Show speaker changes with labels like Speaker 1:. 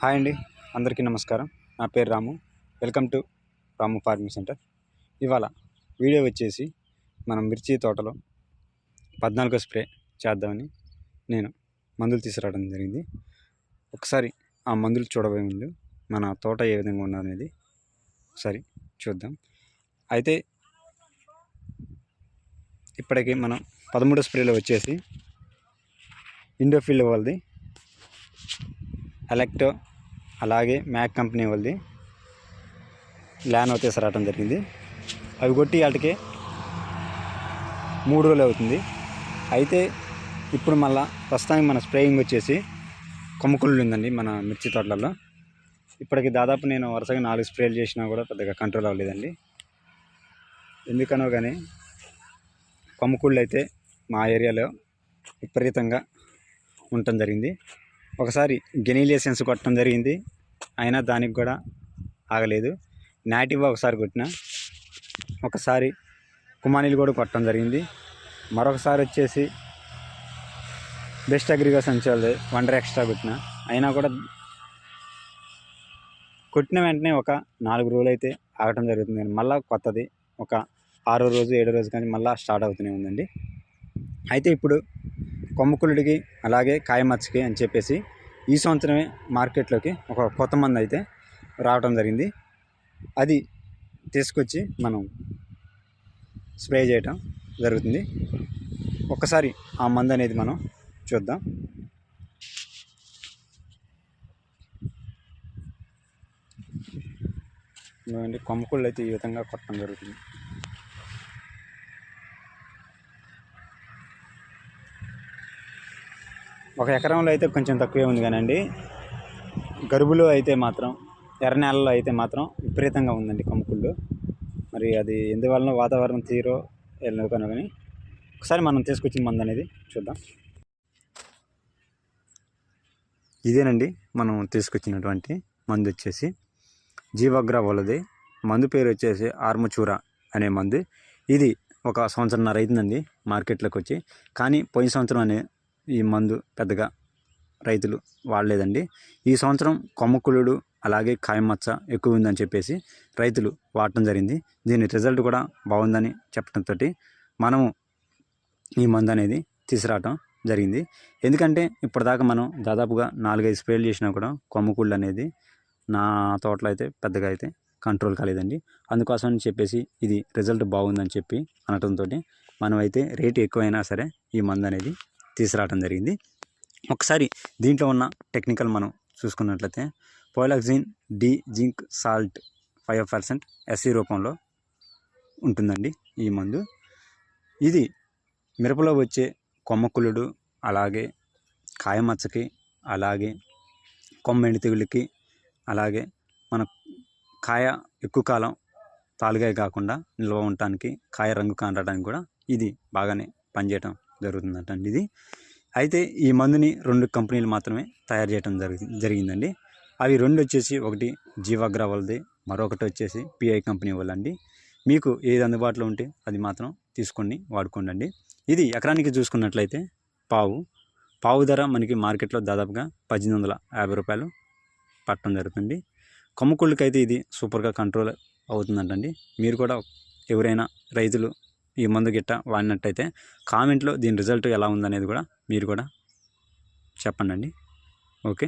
Speaker 1: Hi అండి, అందరికీ నమస్కారం. నా పేరు Ramu. Welcome to Ramu farming centre. ఇవాళ వీడియో వచ్చేసి మనం మిర్చి తోటలో 14 స్ప్రే చేద్దామని నేను మందులు తీసుకురావడం జరిగింది. ఒకసారి ఆ మందులు చూడబోయే ముందు మన తోట ఏ విధంగా ఉన్నదనేది ఒకసారి చూద్దాం. అయితే ఇప్పటికీ మనం 13 స్ప్రేలో వచ్చేసి ఇండోఫిల్ వాళ్ళది, ఎలక్టో, అలాగే మ్యాక్ కంపెనీ వాళ్ళది ల్యానో తీసుకురావడం జరిగింది. అవి కొట్టి వాటికి 3 రోజులు అవుతుంది. అయితే ఇప్పుడు మళ్ళీ ప్రస్తుతానికి మన స్ప్రేయింగ్ వచ్చేసి కొమ్మకుళ్ళు ఉందండి మన మిర్చి తోటలలో. ఇప్పటికి దాదాపు నేను వరుసగా 4 స్ప్రేలు చేసినా కూడా పెద్దగా కంట్రోల్ అవ్వలేదండి. ఎందుకనో కానీ కొమ్మకుళ్ళు అయితే మా ఏరియాలో విపరీతంగా ఉండటం జరిగింది. ఒకసారి గెనీలియసెన్స్ కొట్టడం జరిగింది, అయినా దానికి కూడా ఆగలేదు. నాటివా ఒకసారి కొట్టిన, ఒకసారి కుమానీలు కూడా కొట్టడం జరిగింది. మరొకసారి వచ్చేసి బెస్ట్ అగ్రిగా సంచాలి వండర్ ఎక్స్ట్రా కొట్టిన, అయినా కూడా కొట్టిన వెంటనే ఒక 4 రోజులు అయితే ఆగటం జరుగుతుంది. మళ్ళీ కొత్తది ఒక 6వ రోజు 7వ రోజు కానీ మళ్ళీ స్టార్ట్ అవుతూనే ఉందండి. అయితే ఇప్పుడు కొమ్మకుళ్ళుడికి అలాగే కాయమచ్చకి అని చెప్పేసి ఈ సంవత్సరమే మార్కెట్లోకి ఒక కొత్త మందు అయితే రావడం జరిగింది. అది తీసుకొచ్చి మనం స్ప్రే చేయటం జరుగుతుంది. ఒక్కసారి ఆ మందు అనేది మనం చూద్దాం. కొమ్మకుళ్ళు అయితే ఈ విధంగా కొట్టడం జరుగుతుంది. ఒక ఎకరంలో అయితే కొంచెం తక్కువే ఉంది కానండి, గరుబులో అయితే మాత్రం, ఎర్ర నేలలో అయితే మాత్రం విపరీతంగా ఉందండి కొమ్మకుళ్ళు. మరి అది ఎందువలన వాతావరణం తీరో ఎందుకనో కానీ ఒకసారి మనం తీసుకొచ్చిన మందు అనేది చూద్దాం. ఇదేనండి మనం తీసుకొచ్చినటువంటి మందు వచ్చేసి జీవాగ్రా వాళ్ళది. మందు పేరు వచ్చేసి ఆర్మచూరా అనే మందు. ఇది ఒక 1.5 సంవత్సరం అవుతుందండి మార్కెట్లోకి వచ్చి. కానీ పోయిన సంవత్సరం అనే ఈ మందు పెద్దగా రైతులు వాడలేదండి. ఈ సంవత్సరం కొమ్మకుళ్ళుడు అలాగే కాయమచ్చ ఎక్కువ ఉందని చెప్పేసి రైతులు వాడటం జరిగింది. దీని రిజల్ట్ కూడా బాగుందని చెప్పడంతో మనము ఈ మందు అనేది తీసుకురావటం జరిగింది. ఎందుకంటే ఇప్పటిదాకా మనం దాదాపుగా 4-5 స్ప్రేలు చేసినా కూడా కొమ్మకుళ్ళు అనేది నా తోటలో అయితే పెద్దగా అయితే కంట్రోల్ కాలేదండి. అందుకోసం అని చెప్పేసి ఇది రిజల్ట్ బాగుందని చెప్పి అనటంతో మనం అయితే రేటు ఎక్కువైనా సరే ఈ మందు అనేది తీసుకురావటం జరిగింది. ఒకసారి దీంట్లో ఉన్న టెక్నికల్ మనం చూసుకున్నట్లయితే పోలాక్సిన్ డి జింక్ సాల్ట్ 5% ఎస్సీ రూపంలో ఉంటుందండి ఈ మందు. ఇది మిరపలో వచ్చే కొమ్మకుళ్ళుడు అలాగే కాయమచ్చకి అలాగే కొమ్మెండి తెగుళ్ళకి అలాగే మన కాయ ఎక్కువ కాలం తాలుగాయ కాకుండా నిల్వ ఉండటానికి, కాయ రంగు కానడానికి కూడా ఇది బాగానే పనిచేయటం జరుగుతుందంటండి ఇది. అయితే ఈ మందుని 2 కంపెనీలు మాత్రమే తయారు చేయడం జరిగిందండి. అవి 2 వచ్చేసి ఒకటి జీవాగ్రా వాళ్ళది, మరొకటి వచ్చేసి పిఐ కంపెనీ వాళ్ళండి. మీకు ఏది అందుబాటులో ఉంటే అది మాత్రం తీసుకొని వాడుకోండి. ఇది ఎకరానికి చూసుకున్నట్లయితే పావు ధర మనకి మార్కెట్లో దాదాపుగా 1850 రూపాయలు పట్టడం జరుగుతుంది. కొమ్మకుళ్ళకైతే ఇది సూపర్గా కంట్రోల్ అవుతుందంటండి. మీరు కూడా ఎవరైనా రైతులు ఈ మందు గిట్ట వాడినట్టయితే కామెంట్లో దీని రిజల్ట్ ఎలా ఉందనేది కూడా మీరు కూడా చెప్పండి. ఓకే.